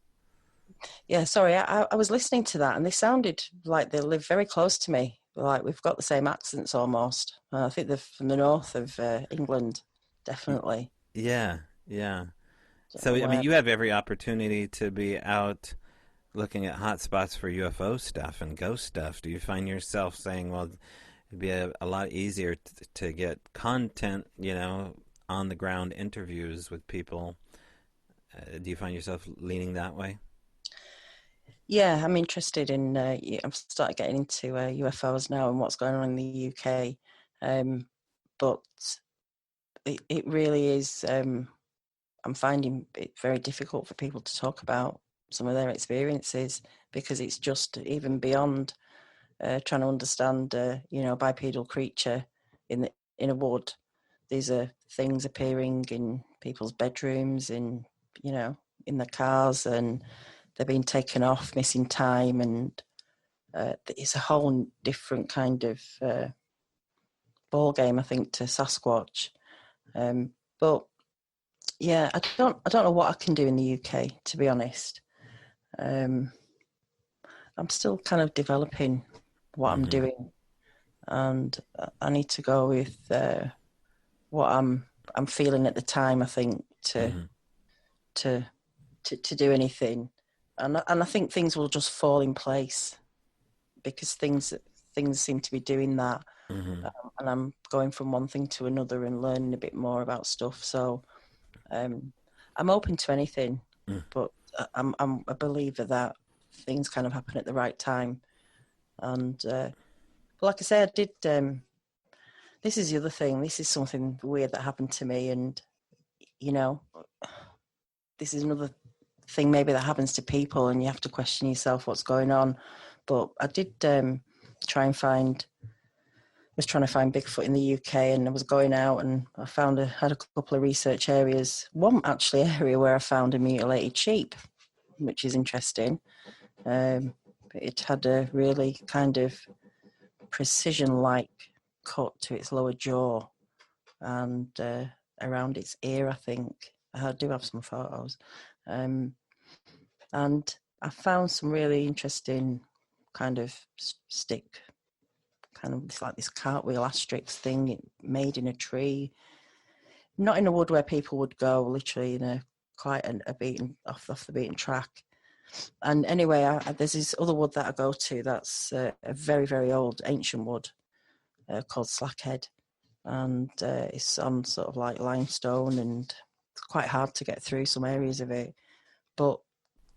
Yeah, sorry, I was listening to that, and they sounded like they live very close to me. Like we've got the same accents almost. I think they're from the north of England, Y- definitely. yeah, yeah. Don't So know I mean, where. you have every opportunity to be out looking at hot spots for UFO stuff and ghost stuff. Do you find yourself saying, "Well, it'd be a lot easier to get content, on the ground interviews with people"? Do you find yourself leaning that way? Yeah, I'm interested in. I've started getting into UFOs now and what's going on in the UK, but it really is. I'm finding it very difficult for people to talk about some of their experiences because it's just even beyond trying to understand, a bipedal creature in a wood. These are things appearing in people's bedrooms, you know, in the cars, and they're being taken off, missing time, and it's a whole different kind of ball game, I think, to Sasquatch. But yeah, I don't know what I can do in the UK, to be honest. Um, I'm still kind of developing what I'm Mm-hmm. doing, and I need to go with what I'm feeling at the time. I think Mm-hmm. to to do anything, and I think things will just fall in place because things seem to be doing that, Mm-hmm. and I'm going from one thing to another and learning a bit more about stuff. So um, I'm open to anything, but I'm a believer that things kind of happen at the right time. And like I said, I did. This is the other thing. This is something weird that happened to me, and you know, this is another thing maybe that happens to people, and you have to question yourself what's going on. But I did try and find. Was trying to find Bigfoot in the UK, and I was going out, and I had a couple of research areas. One actually area where I found a mutilated sheep, which is interesting. It had a really kind of precision-like cut to its lower jaw and around its ear, I think. I do have some photos. Um, and I found some really interesting kind of stick, kind of it's like this cartwheel asterix thing made in a tree, not in a wood where people would go, literally in quite a beaten off the beaten track. And anyway, there's this other wood that I go to that's a very very old ancient wood called Slackhead, and it's on sort of like limestone, and it's quite hard to get through some areas of it. But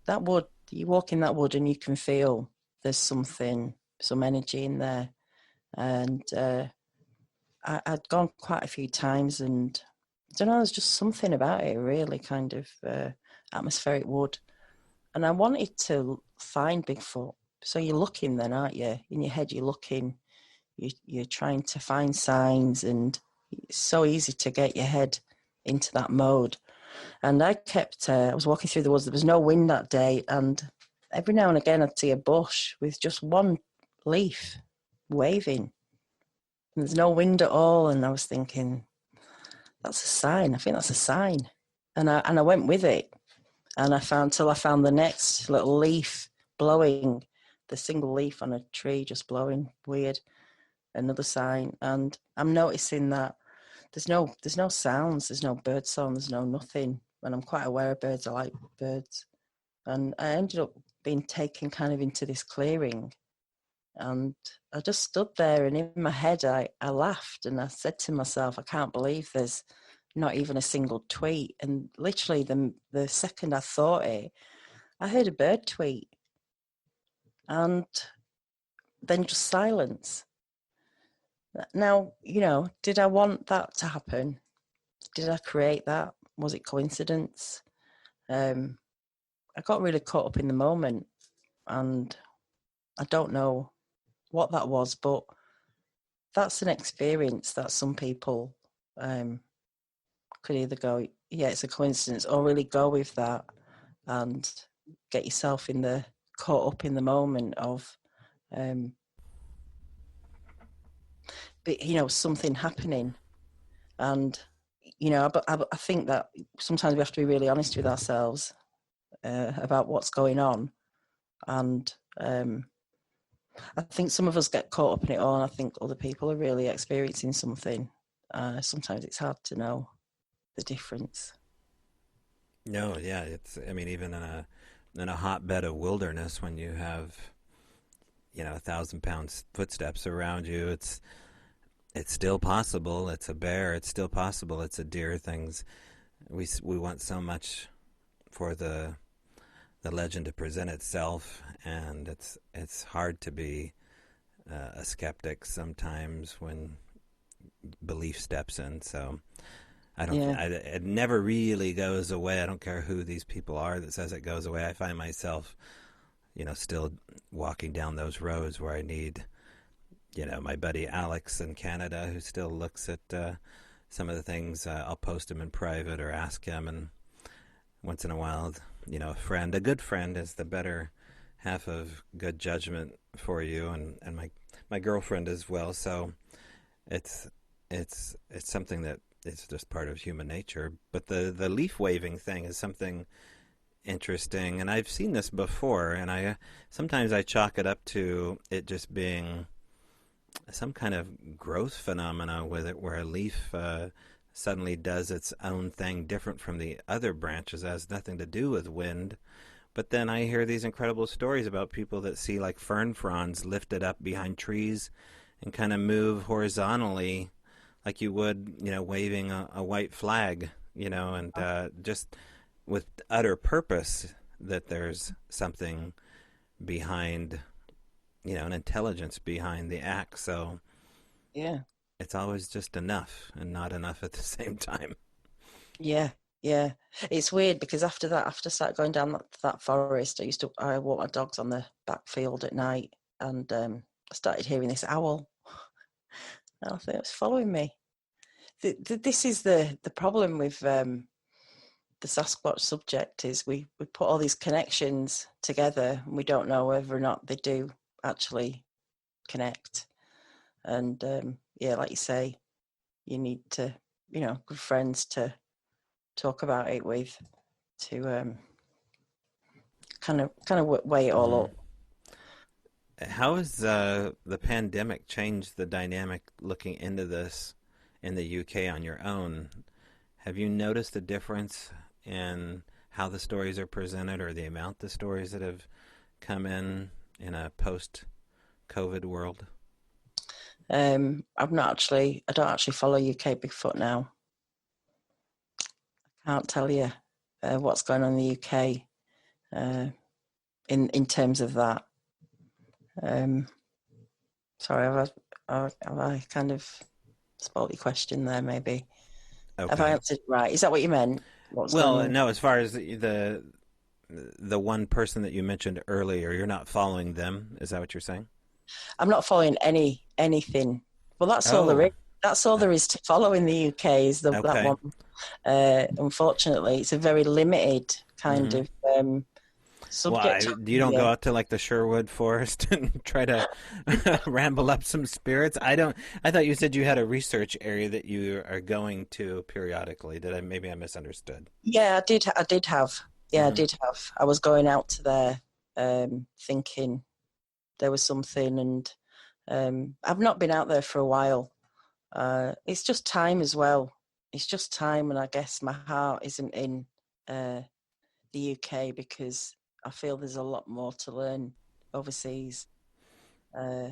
that wood, you walk in that wood and you can feel there's some energy in there. And I'd gone quite a few times, and I don't know, there's just something about it, really kind of atmospheric wood. And I wanted to find Bigfoot. So you're looking then, aren't you? In your head, you're looking, you're trying to find signs, and it's so easy to get your head into that mode. And I was walking through the woods. There was no wind that day, and every now and again I'd see a bush with just one leaf waving. And there's no wind at all, and I was thinking, that's a sign. I think that's a sign. And I went with it, and I found the next little leaf blowing, the single leaf on a tree just blowing weird. Another sign, and I'm noticing that there's no sounds, there's no bird song, there's no nothing. And I'm quite aware of birds. I like birds, and I ended up being taken kind of into this clearing, and I just stood there, and in my head I laughed, and I said to myself, I can't believe there's not even a single tweet. And literally the second I thought it, I heard a bird tweet, and then just silence. Now, did I want that to happen? Did I create that? Was it coincidence? I got really caught up in the moment, and I don't know what that was, but that's an experience that some people could either go, yeah, it's a coincidence, or really go with that and get yourself caught up in the moment of, something happening. And, I think that sometimes we have to be really honest with ourselves about what's going on. And I think some of us get caught up in it all, and I think other people are really experiencing something. Sometimes it's hard to know the difference. No, yeah, I mean, even in a hotbed of wilderness, when you have 1,000 pound footsteps around you, it's still possible. It's a bear. It's still possible. It's a deer. Things we want so much for the legend to present itself, and it's hard to be a skeptic sometimes when belief steps in. So I don't. Yeah, It never really goes away. I don't care who these people are that says it goes away. I find myself, still walking down those roads where I need, my buddy Alex in Canada, who still looks at some of the things. I'll post him in private or ask him, and once in a while, a good friend is the better half of good judgment for you, and my girlfriend as well. So it's something that it's just part of human nature. But the leaf waving thing is something interesting, and I've seen this before, and I sometimes I chalk it up to it just being some kind of growth phenomena with it, where a leaf suddenly does its own thing different from the other branches. It has nothing to do with wind. But then I hear these incredible stories about people that see like fern fronds lifted up behind trees and kind of move horizontally like you would, waving a white flag, and just with utter purpose, that there's something behind, an intelligence behind the act. So yeah, it's always just enough and not enough at the same time. yeah, yeah. It's weird because after I started going down that forest, I walk my dogs on the back field at night, and I started hearing this owl. And I think it was following me. This is the problem with the Sasquatch subject, is we put all these connections together, and we don't know whether or not they do actually connect. And yeah, like you say, you need to, good friends to talk about it with, to kind of weigh it all Hmm. up. How has the pandemic changed the dynamic looking into this in the UK on your own? Have you noticed a difference in how the stories are presented, or the amount of stories that have come in a post-COVID world? I don't actually follow UK Bigfoot now. I can't tell you what's going on in the UK in terms of that. Sorry, have I kind of spoiled your question there? Maybe have I Okay. answered right? Is that what you meant? What's going Well, on? no, as far as the one person that you mentioned earlier, you're not following them. Is that what you're saying? I'm not following anything. Well, that's all there Oh, is. That's all uh, there is to follow in the UK, is that okay. one. Unfortunately, it's a very limited kind Hmm. of Subject You don't go yeah. out to like the Sherwood Forest and try to ramble up some spirits? I don't. I thought you said you had a research area that you are going to periodically. Did I? Maybe I misunderstood. Yeah, I did. I did have. Yeah, I Hmm. did have. I was going out to there, thinking there was something, and I've not been out there for a while. It's just time as well. It's just time, and I guess my heart isn't in uh, the UK because I feel there's a lot more to learn overseas, uh,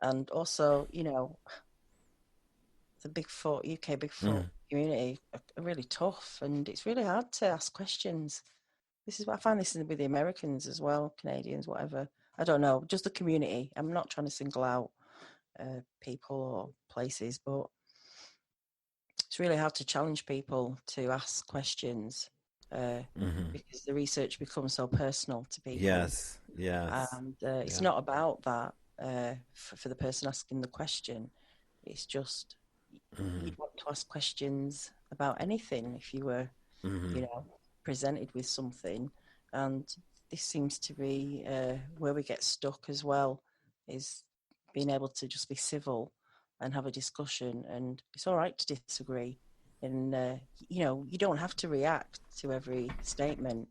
and also, the Bigfoot UK Bigfoot Hmm. community are really tough, and it's really hard to ask questions. This is what I find this with the Americans as well, Canadians, whatever. I don't know, just the community. I'm not trying to single out people or places, but it's really hard to challenge people to ask questions uh, Hmm. because the research becomes so personal to people. Yes. Yes. And it's Yeah. not about that for the person asking the question. It's just Hmm. you'd want to ask questions about anything if you were, Hmm. you know, presented with something. And this seems to be where we get stuck as well, is being able to just be civil and have a discussion. And it's all right to disagree. And, you don't have to react to every statement.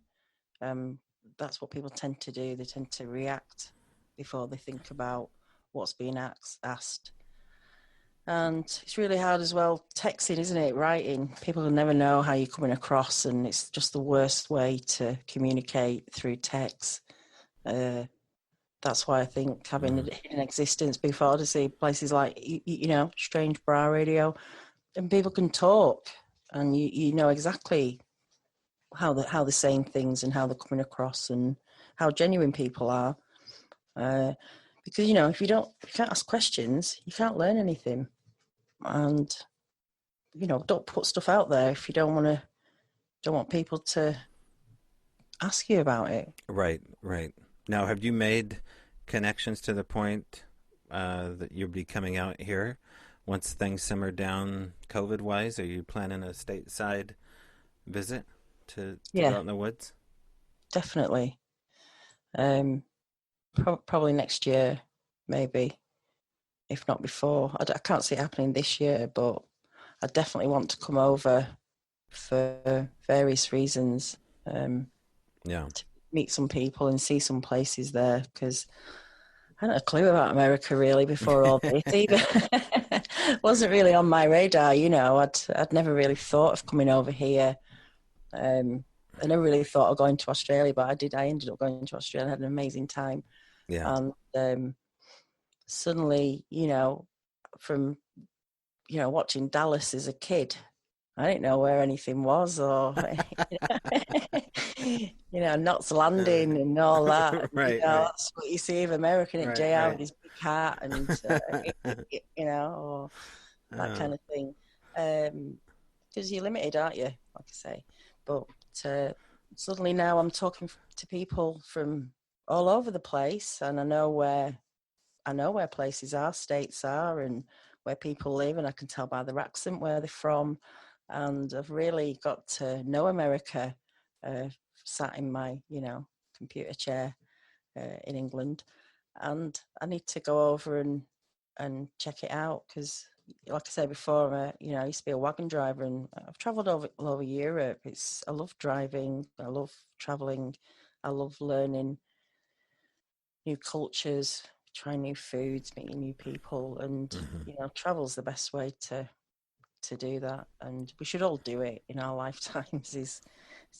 Um, that's what people tend to do. They tend to react before they think about what's being asked. And it's really hard as well, texting, isn't it? Writing. People will never know how you're coming across, and it's just the worst way to communicate through text. Uh, that's why I think having Hmm. an existence before to see places like, Strange Bra Radio, and people can talk, and you know exactly how they're saying things and how they're coming across and how genuine people are. Uh, because if you can't ask questions, you can't learn anything. And don't put stuff out there if you don't want people to ask you about it. Right. Right. Now, have you made connections to the point that you'll be coming out here once things simmer down COVID wise? Are you planning a stateside visit to go Yeah, out in the woods? definitely. Um, Probably next year, maybe, if not before. I can't see it happening this year, but I definitely want to come over for various reasons, Yeah. to meet some people and see some places there, because I hadn't a clue about America really before all this either. Wasn't really on my radar, I'd never really thought of coming over here. I never really thought of going to Australia, but I did. I ended up going to Australia and had an amazing time. Yeah. And suddenly, from watching Dallas as a kid, I didn't know where anything was, or Knots Landing and all that. And, Right. Right. that's what you see of American at Right. JR with Right. his big hat and or that Oh. kind of thing. Because you're limited, aren't you? Like I say, but uh, suddenly now I'm talking to people from all over the place, and I know where places are, states are, and where people live, and I can tell by their accent where they're from. And I've really got to know America, uh, sat in my, computer chair in England, and I need to go over and check it out because, like I said before, I used to be a wagon driver, and I've travelled all over Europe. I love driving, I love travelling, I love learning new cultures, trying new foods, meeting new people, and Hmm. travel's the best way to do that. And we should all do it in our lifetimes. Is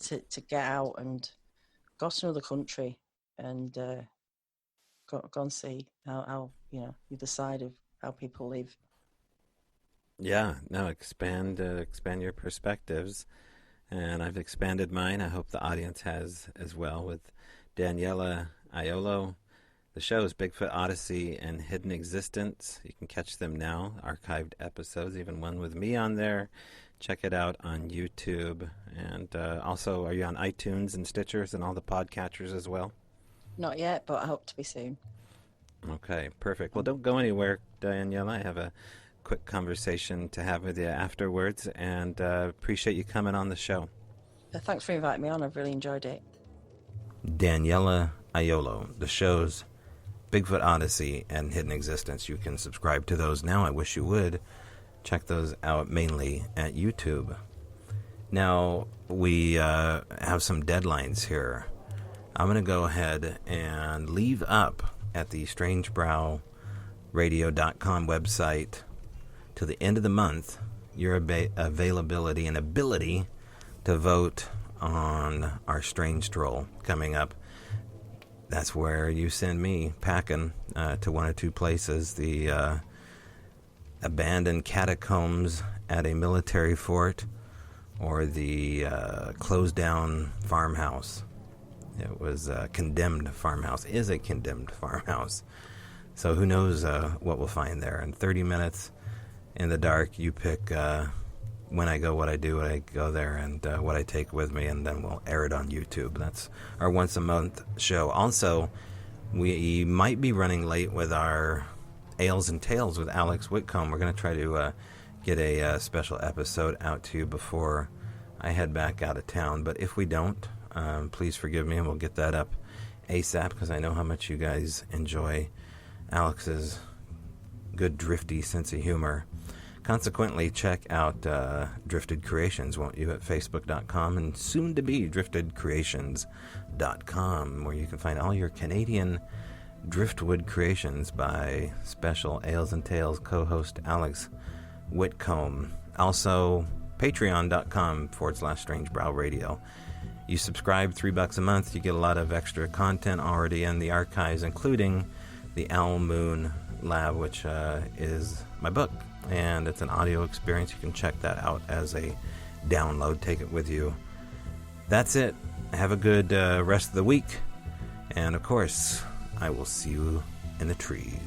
to get out and go to another country and go and see how the other side of how people live. Yeah. No. Expand your perspectives, and I've expanded mine. I hope the audience has as well with Daniela Agliolo. The show is Bigfoot Odyssey and Hidden Existence. You can catch them now, archived episodes, even one with me on there. Check it out on YouTube. And also, are you on iTunes and Stitchers and all the podcatchers as well? Not yet, but I hope to be soon. Okay, perfect. Well, don't go anywhere, Daniela. I have a quick conversation to have with you afterwards, and appreciate you coming on the show. Thanks for inviting me on. I've really enjoyed it. Daniela Agliolo. The shows Bigfoot Odyssey and Hidden Existence. You can subscribe to those now. I wish you would. Check those out mainly at YouTube. Now, we have some deadlines here. I'm going to go ahead and leave up at the strangebrowradio.com website to the end of the month your availability and ability to vote on our Strange Stroll coming up. That's where you send me packing to one or two places. The abandoned catacombs at a military fort, or the closed down farmhouse. It was a condemned farmhouse, is a condemned farmhouse. So who knows what we'll find there. In 30 minutes in the dark, you pick when I go, what I do, when I go there, and what I take with me, and then we'll air it on YouTube. That's our once a month show. Also, we might be running late with our Ales and Tales with Alex Whitcomb. We're going to try to get a special episode out to you before I head back out of town. But if we don't, please forgive me, and we'll get that up ASAP, because I know how much you guys enjoy Alex's good drifty sense of humor. Consequently, check out Drifted Creations, won't you, at facebook.com, and soon to be driftedcreations.com, where you can find all your Canadian driftwood creations by special Ales and Tales co-host Alex Whitcomb. Also, patreon.com/strangebrowradio. You subscribe $3 a month, you get a lot of extra content already in the archives, including the Owl Moon Lab, which is my book, and it's an audio experience. You can check that out as a download. Take it with you. That's it. Have a good rest of the week, and of course, I will see you in the trees.